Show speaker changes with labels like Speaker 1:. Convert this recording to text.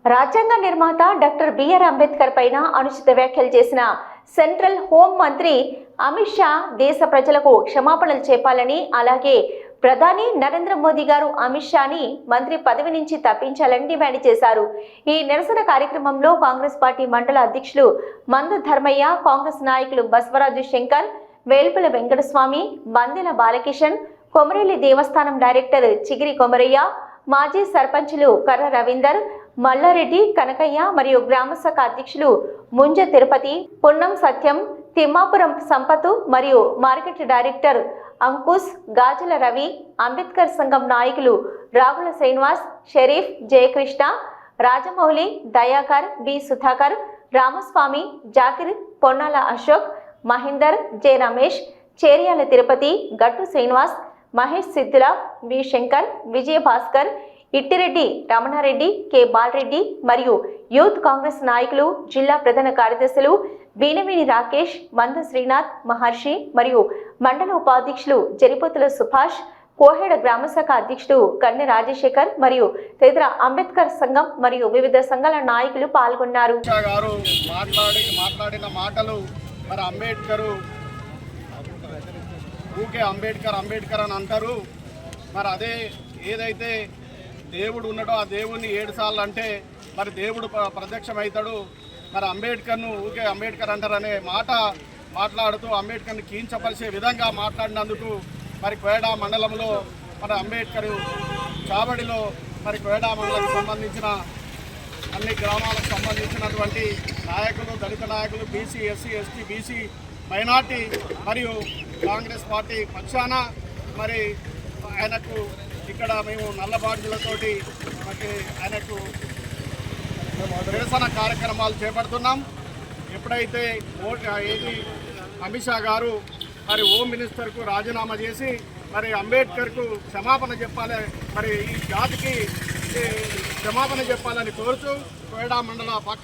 Speaker 1: రాజ్యాంగ నిర్మాత doctor BR Ambedkar పైన అనుచిత వ్యాఖ్యలు చేసిన సెంట్రల్ హోం మంత్రి అమిత్ షా దేశ ప్రజలకు క్షమాపణలు చెప్పాలని, అలాగే ప్రధాని నరేంద్ర మోదీ గారు అమిత్ షాని మంత్రి పదవి నుంచి తప్పించాలని డిమాండ్ చేశారు. ఈ నిరసన కార్యక్రమంలో కాంగ్రెస్ పార్టీ మండల అధ్యక్షులు మంద ధర్మయ్య, కాంగ్రెస్ నాయకులు బసవరాజు శంకర్, వేల్పుల వెంకటస్వామి, బందెల బాలకిషన్, కొమరేలి దేవస్థానం డైరెక్టర్ చిగిరి కొమరయ్య, మాజీ సర్పంచులు కర్ర రవీందర్, మల్లారెడ్డి, కనకయ్య మరియు గ్రామ శాఖ అధ్యక్షులు ముంజ తిరుపతి, పున్నం సత్యం, తిమ్మాపురం సంపతు మరియు మార్కెట్ డైరెక్టర్ అంకుష్, గాజుల రవి, అంబేద్కర్ సంఘం నాయకులు రాగుల శ్రీనివాస్, షరీఫ్, జయకృష్ణ, రాజమౌళి, దయాకర్, బి సుధాకర్, రామస్వామి, జాకిర్, పొన్నాల అశోక్, మహేందర్, జె రమేష్, చేర్యాల తిరుపతి, గట్టు శ్రీనివాస్, మహేష్ సిద్ధుల, వి శంకర్, విజయ భాస్కర్, ఇట్టిరెడ్డి రమణారెడ్డి, కె బాలరెడ్డి మరియు యూత్ కాంగ్రెస్ నాయకులు, జిల్లా ప్రధాన కార్యదర్శులు వీణవేణి రాకేష్, మంద శ్రీనాథ్, మహర్షి మరియు మండల ఉపాధ్యక్షులు జరిపోతుల సుభాష్, కోహెడ గ్రామశాఖ అధ్యక్షుడు కన్నె రాజశేఖర్ మరియు తదితర అంబేద్కర్ సంఘం మరియు వివిధ సంఘాల నాయకులు పాల్గొన్నారు.
Speaker 2: మాట్లాడిన మాటలు మరి అంబేద్కర్ అని అంటారు. మరి అదే ఏదైతే దేవుడు ఉన్నాడో ఆ దేవుడిని 7 సార్లు అంటే మరి దేవుడు ప్రత్యక్షమవుతాడు. మరి అంబేద్కర్ను ఊకే అంబేద్కర్ అంటారనే మాట మాట్లాడుతూ అంబేద్కర్ని కించపరిచే విధంగా మాట్లాడినందుకు మరి కోయడా మండలంలో మన అంబేద్కర్ చావడిలో మరి కోయడా మండలానికి సంబంధించిన అన్ని గ్రామాలకు సంబంధించినటువంటి నాయకులు, దళిత నాయకులు, BC, SC, ST, BC, minority మరియు కాంగ్రెస్ పార్టీ పక్షాన మరి ఆయనకు ఇక్కడ మేము నల్ల బాడ్జీలతోటి ఆయనకు నిరసన కార్యక్రమాలు చేపడుతున్నాం. ఎప్పుడైతే అమిత్ షా గారు మరి హోమ్ మినిస్టర్కు రాజీనామా చేసి మరి అంబేద్కర్కు క్షమాపణ చెప్పాలి, మరి ఈ జాతికి క్షమాపణ చెప్పాలని కోరుతూ కోయడా మండల